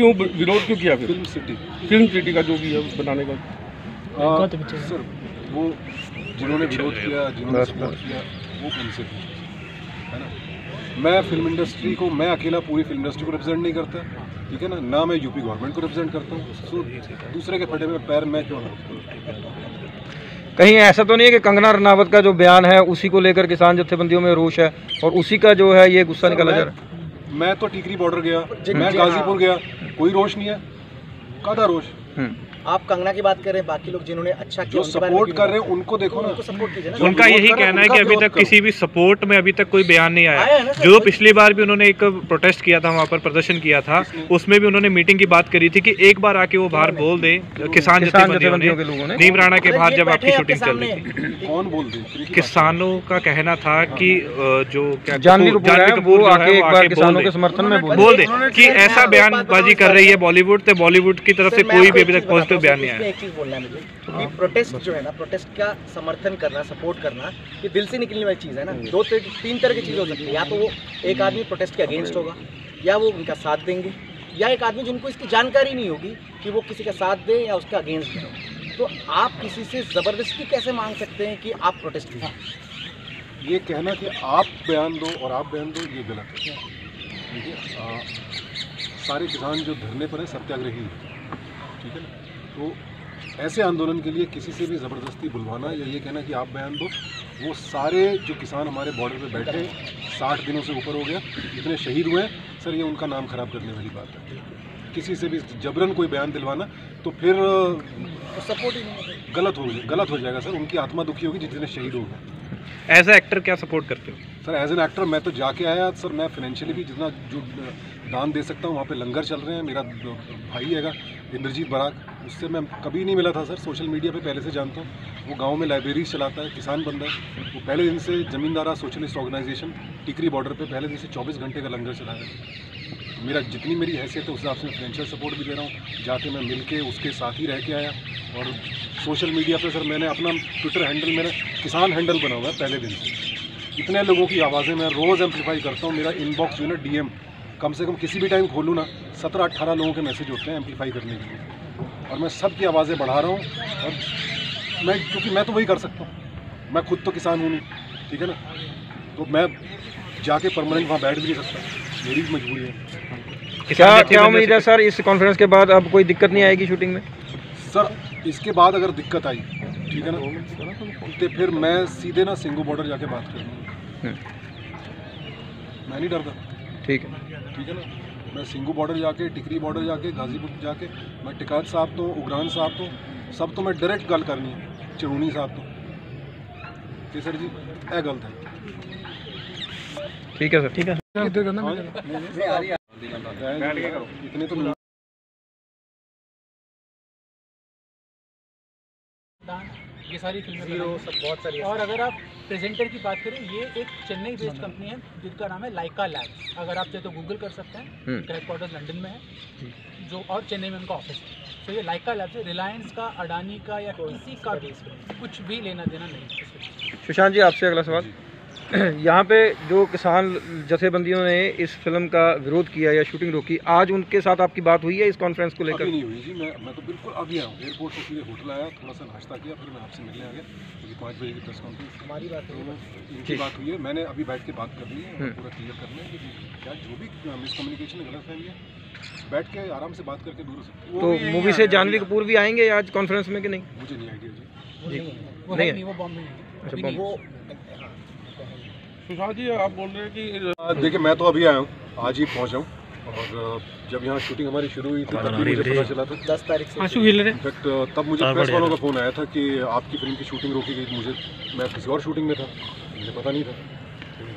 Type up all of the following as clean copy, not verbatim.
क्यों विरोध क्यों किया? फिल्म सिटी का जो भी है बनाने का सर, वो जिन्होंने विरोध किया, जिन्होंने सपोर्ट किया, वो उनसे है ना। मैं फिल्म इंडस्ट्री को, मैं अकेला पूरी फिल्म इंडस्ट्री को रिप्रेजेंट नहीं करता, ठीक है ना मैं यूपी गवर्नमेंट को रिप्रेजेंट करता हूँ। सो दूसरे के फटे में पैर मैं क्यों ना। कहीं ऐसा तो नहीं है कि कंगना रनावत का जो बयान है उसी को लेकर किसान जत्थेबंदियों में रोष है और उसी का जो है ये गुस्सा निकाला जा रहा है? मैं तो टिकरी बॉर्डर गया, मैं गाजीपुर गया, कोई रोष नहीं है। कादा रोष? आप कंगना की बात कर रहे हैं, बाकी लोग जिन्होंने अच्छा किया, जो सपोर्ट कर रहे हैं उनको देखो ना, उनको सपोर्ट कीजिए ना। उनका यही कहना है कि अभी तक किसी भी सपोर्ट में अभी तक कोई बयान नहीं आया। जो पिछली बार भी उन्होंने एक प्रोटेस्ट किया था, वहाँ पर प्रदर्शन किया था, उसमें भी उन्होंने मीटिंग की बात करी थी कि एक बार आके वो बाहर बोल दे। किसान जत्थेबंदियों के लोगों ने नीम राणा के बाहर जब आपकी शूटिंग चल रही थी, कौन बोल दे? किसानों का कहना था कि जो क्या जानवी कपूर वो आके एक बार किसानों के समर्थन में बोल दे कि ऐसा बयानबाजी कर रही है बॉलीवुड, तो बॉलीवुड की तरफ से कोई भी अभी तक पॉजिटिव बयान नहीं आया। बोलना है मुझे कि प्रोटेस्ट जो है ना, प्रोटेस्ट का समर्थन करना, सपोर्ट करना, ये दिल से निकलने वाली चीज़ है ना। तीन तरह की चीज़ हो सकती है। या तो वो एक आदमी प्रोटेस्ट के अगेंस्ट होगा, या वो उनका साथ देंगे, या एक आदमी जिनको इसकी जानकारी नहीं होगी कि वो किसी का साथ दे या उसका अगेंस्ट दे। तो आप किसी से ज़बरदस्ती कैसे मांग सकते हैं कि आप प्रोटेस्ट करें? ये कहना कि आप बयान दो और आप बयान दो, ये गलत है। देखिए, सारे किसान जो धरने पर हैं सत्याग्रही है, ठीक है ना। तो ऐसे आंदोलन के लिए किसी से भी ज़बरदस्ती बुलवाना या ये कहना कि आप बयान दो, वो सारे जो किसान हमारे बॉर्डर पे बैठे 60 दिनों से ऊपर हो गया, इतने शहीद हुए सर, ये उनका नाम खराब करने वाली बात है। किसी से भी जबरन कोई बयान दिलवाना तो फिर सपोर्ट ही नहीं, गलत हो जाएगा सर। उनकी आत्मा दुखी होगी जितने शहीद हो गए। एज ए एक्टर क्या सपोर्ट करते हो? सर एज एन एक्टर मैं तो जाके आया सर, मैं फाइनेंशियली भी जितना जो दान दे सकता हूँ, वहाँ पे लंगर चल रहे हैं। मेरा भाई हैगा इंद्रजीत बराक, उससे मैं कभी नहीं मिला था सर, सोशल मीडिया पे पहले से जानता हूँ। वो गांव में लाइब्रेरी चलाता है, किसान बंदा है। वो पहले दिन से ज़मींदारा सोशलिस्ट ऑर्गेनाइजेशन टिकरी बॉर्डर पे पहले दिन से 24 घंटे का लंगर चला है। तो मेरा जितनी मेरी हैसियत है उस हिसाब से मैं फाइनेंशियल सपोर्ट भी दे रहा हूँ। जाके मैं मिल के उसके साथ ही रह के आया। और सोशल मीडिया पर सर मैंने अपना ट्विटर हैंडल, मेरा किसान हैंडल बना हुआ है पहले दिन से। इतने लोगों की आवाज़ें मैं रोज़ एम्पलीफाई करता हूँ। मेरा इनबॉक्स जो है ना, DM कम से कम किसी भी टाइम खोलूँ ना, 17-18 लोगों के मैसेज होते हैं एम्पलीफाई करने के लिए। और मैं सब की आवाज़ें बढ़ा रहा हूँ। और मैं, क्योंकि मैं तो वही कर सकता हूँ, मैं खुद तो किसान हूँ नहीं, ठीक है ना। तो मैं जाके परमानेंट वहाँ बैठ भी नहीं सकता, मेरी भी मजबूरी है। क्या उम्मीद है सर इस कॉन्फ्रेंस के बाद अब कोई दिक्कत नहीं आएगी शूटिंग में? सर इसके बाद अगर दिक्कत आई, ठीक है ना, तो फिर मैं सीधे ना सिंगू बॉर्डर जाके बात करूँगा। मैं नहीं डरता, ठीक है ना। मैं सिंगू बॉर्डर जाके, टिकरी बॉर्डर जाके, गाजीपुर जाके, मैं टिकाट साहब तो, उगरान साहब तो, सब तो मैं डायरेक्ट गल करनी है। चिरूनी साहब तो सर जी ए गलत है। ठीक है सर, ठीक है। इतने तो ये सारी फिल्में सब बहुत सारी। और अगर आप प्रेजेंटर की बात करें, ये एक चेन्नई बेस्ड कंपनी है जिसका नाम है लाइका लैब्स। अगर आप चाहे तो गूगल कर सकते हैं। उनका हेडक्वार्टर्स लंदन में है जो, और चेन्नई में उनका ऑफिस है। तो ये लाइका लैब्स है। रिलायंस का, अडानी का या किसी का भी कुछ भी लेना देना नहीं है। सुशांत जी आपसे अगला सवाल, यहाँ पे जो किसान जत्थेबंदियों ने इस फिल्म का विरोध किया या शूटिंग रोकी, आज उनके साथ आपकी बात हुई है इस कॉन्फ्रेंस को लेकर? अभी नहीं हुई जी। मैं तो बिल्कुल अभी आया हूँ, एयरपोर्ट से सीधे होटल आया, थोड़ा सा नाश्ता किया, फिर मैं आपसे मिलने आ गया क्योंकि 5 बजे की प्रेस कॉन्फ्रेंस हमारी बात इनकी बात हुई है। मैंने अभी बैठ के बात कर ली है, पूरा क्लियर करना है कि क्या जो भी मिसकम्युनिकेशन है, गलतफहमी है, बैठ के आराम से बात करके दूर हो सकते हैं। तो मूवी से जानवी कपूर भी आएंगे आज कॉन्फ्रेंस में कि नहीं? मुझे नहीं आइडिया जी। वो बॉम्बे में। सुशांत जी आप बोल रहे हैं कि देखिए मैं तो अभी आया हूँ, आज ही पहुँचा हूँ। और जब यहाँ शूटिंग हमारी शुरू हुई थी तब मुझे पता चला था 10 तारीख से। इनफैक्ट तब मुझे प्रेस वालों का फ़ोन आया था कि आपकी फिल्म की शूटिंग रोकी गई। मैं किसी और शूटिंग में था, मुझे पता नहीं था। फिर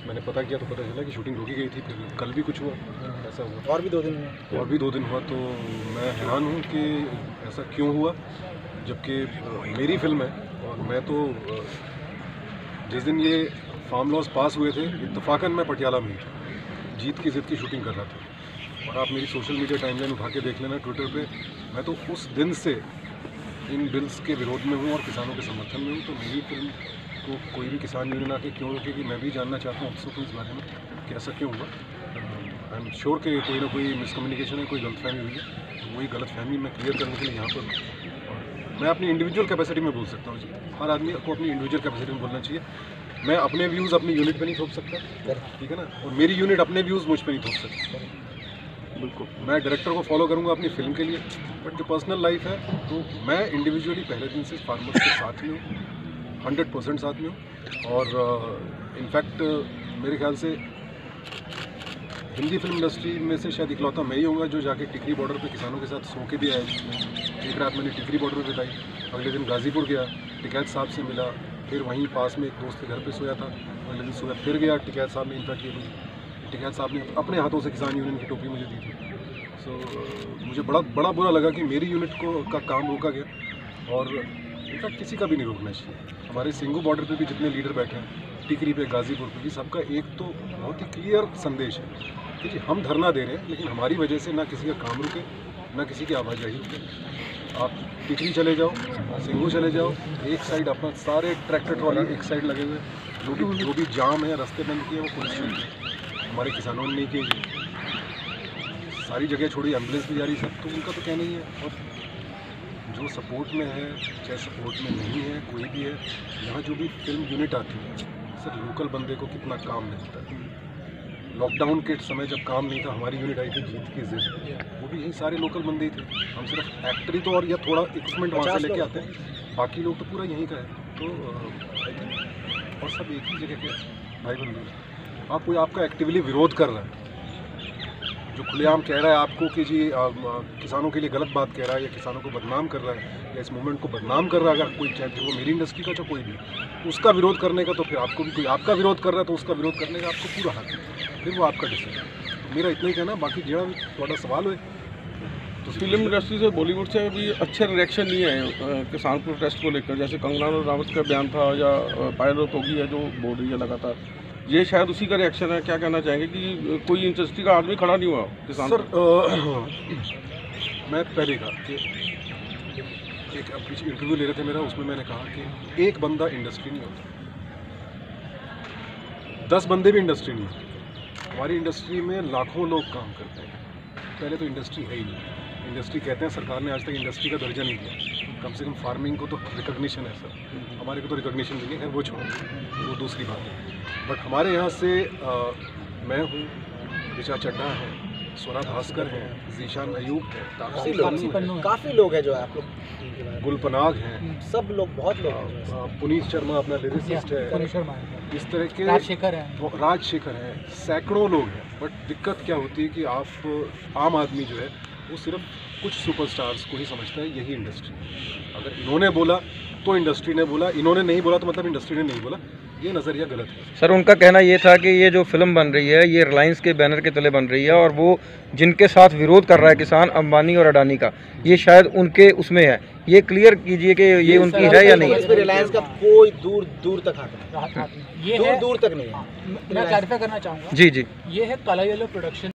मैंने पता किया तो पता चला कि शूटिंग रोकी गई थी। फिर कल भी कुछ हुआ, ऐसा हुआ। और भी 2 दिन हुआ। तो मैं हैरान हूँ कि ऐसा क्यों हुआ, जबकि मेरी फिल्म है। और मैं तो जिस दिन ये फार्म लॉज पास हुए थे, इत्तफाकन मैं पटियाला में जीत की ज़िद की शूटिंग कर रहा था। और आप मेरी सोशल मीडिया टाइमलाइन उठा के देख लेना ट्विटर पे, मैं तो उस दिन से इन बिल्स के विरोध में हूँ और किसानों के समर्थन में हूँ। तो मेरी फिल्म को कोई भी किसान यूनियन आके क्यों रोकेगी, मैं भी जानना चाहता हूँ अफसों को इस बारे में कि ऐसा क्यों हुआ। आई एम श्योर कि कोई ना कोई मिसकम्युनिकेशन है, कोई गलतफहमी हुई है। तो वही गलतफहमी मैं क्लियर करने के लिए यहाँ पर मैं अपनी इंडिविजुअल कैपेसिटी में बोल सकता हूँ जी। हर आदमी को अपनी इंडिविजुअल कैपेसिटी में बोलना चाहिए। मैं अपने व्यूज़ अपनी यूनिट पे नहीं थोप सकता, ठीक है ना, और मेरी यूनिट अपने व्यूज़ मुझ पे नहीं थोप सकती। बिल्कुल, मैं डायरेक्टर को फॉलो करूँगा अपनी फिल्म के लिए, बट जो पर्सनल लाइफ है तो मैं इंडिविजुअली पहले दिन से फार्मर्स के साथ में हूँ, 100% साथ में हूँ। और इनफैक्ट मेरे ख्याल से हिंदी फिल्म इंडस्ट्री में से शायद इकलौता मैं ही होऊंगा जो जाके टिकरी बॉर्डर पे किसानों के साथ सो के भी आया। एक रात मैंने टिकरी बॉर्डर पे बिताई, अगले दिन गाजीपुर गया, टिकैत साहब से मिला, फिर वहीं पास में एक दोस्त के घर पे सोया था, अगले दिन सुबह फिर गया, टिकैत साहब ने इनफैक्ट ये टिकैत साहब ने अपने हाथों से किसान यूनियन की टोपी मुझे दी थी। सो मुझे बड़ा बुरा लगा कि मेरी यूनिट का काम रोका गया, और इनफैक्ट किसी का भी नहीं रोकना चाहिए। हमारे सिंगू बॉर्डर पे भी जितने लीडर बैठे हैं, टिकरी पे, गाजीपुर पे भी, सबका एक तो बहुत ही क्लियर संदेश है कि जी हम धरना दे रहे हैं, लेकिन हमारी वजह से ना किसी का काम रुके, ना किसी की आवाजाही रुके। आप टिकरी चले जाओ, सिंगू चले जाओ, एक साइड अपना सारे ट्रैक्टर ट्रॉली एक साइड लगे हुए, जो भी जाम है, रास्ते बंद किए, वो पुलिस ने, हमारे किसानों ने नहीं किए। सारी जगह छोड़ी, एम्बुलेंस भी जा रही, सब तो उनका तो कहना ही है। और जो सपोर्ट में है, चाहे सपोर्ट में नहीं है, कोई भी है, यहाँ जो भी फिल्म यूनिट आती है, सर लोकल बंदे को कितना काम मिलता है। लॉकडाउन के समय जब काम नहीं था, हमारी यूनिट आई थी जीत की जिद, वो भी यही सारे लोकल बंदे ही थे। हम सिर्फ एक्टर ही तो और या थोड़ा इक्विपमेंट वहाँ से लेके आते हैं, बाकी लोग तो पूरा यहीं का है। तो आई थिंक और सब एक ही जगह के भाई बंधु। आप कोई आपका एक्टिवली विरोध कर रहा है, जो खुलेआम कह रहा है आपको कि जी किसानों के लिए गलत बात कह रहा है, या किसानों को बदनाम कर रहा है, या इस मूवमेंट को बदनाम कर रहा है, अगर कोई चाहे वो मेरी इंडस्ट्री का चाहे कोई भी, तो उसका विरोध करने का, तो फिर आपको भी कोई आपका विरोध कर रहा है तो उसका विरोध करने का आपको पूरा हक है, फिर वो आपका डिसीजन है। तो मेरा इतना ही कहना, बाकी जो थोड़ा सवाल हुए तो फिल्म इंडस्ट्री से, बॉलीवुड से भी अच्छे रिएक्शन नहीं है किसान प्रोटेस्ट को लेकर, जैसे कंगना रनावत का बयान था, या पायल तोगी है जो बोल रही है लगातार, ये शायद उसी का रिएक्शन है। क्या कहना चाहेंगे कि कोई इंडस्ट्री का आदमी खड़ा नहीं हुआ किसान? सर मैं पहले कहा कि एक पीछे इंटरव्यू ले रहे थे मेरा, उसमें मैंने कहा कि एक बंदा इंडस्ट्री नहीं होता, 10 बंदे भी इंडस्ट्री नहीं होते। हमारी इंडस्ट्री में लाखों लोग काम करते हैं। पहले तो इंडस्ट्री है ही नहीं। इंडस्ट्री कहते हैं, सरकार ने आज तक इंडस्ट्री का दर्जा नहीं दिया। कम से कम फार्मिंग को तो रिकॉग्निशन है सर, हमारे को तो रिकॉग्निशन भी नहीं है, वो छोड़ो, वो दूसरी बात है। बट हमारे यहाँ से मैं हूँ, ऋचा चड्ढा है, स्वरा भास्कर हैं, जीशान अयूब है, काफ़ी लोग हैं जो है, आप लोग गुलपनाग हैं, सब लोग, बहुत लोग हैं। पुनीत शर्मा अपना लिरिसिस्ट है, इस तरह के राजशेखर हैं, सैकड़ों लोग हैं। बट दिक्कत क्या होती है कि आप आम आदमी जो है वो सिर्फ कुछ सुपरस्टार्स को ही समझता है, यही इंडस्ट्री। अगर इन्होंने बोला तो इंडस्ट्री ने बोला, इन्होंने नहीं बोला तो मतलब इंडस्ट्री ने नहीं बोला, ये नज़रिया गलत है। सर उनका कहना ये था कि ये जो फिल्म बन रही है, ये रिलायंस के बैनर के तले बन रही है, और वो जिनके साथ विरोध कर रहा है किसान, अंबानी और अडानी का, ये शायद उनके उसमें है। ये क्लियर कीजिए कि ये उनकी है या नहीं है। रिलायंस का कोई दूर तक हाथ नहीं, ये दूर तक नहीं है। मैं क्लैरिफाई करना चाहूँगा, जी जी, ये है काला येलो प्रोडक्शन।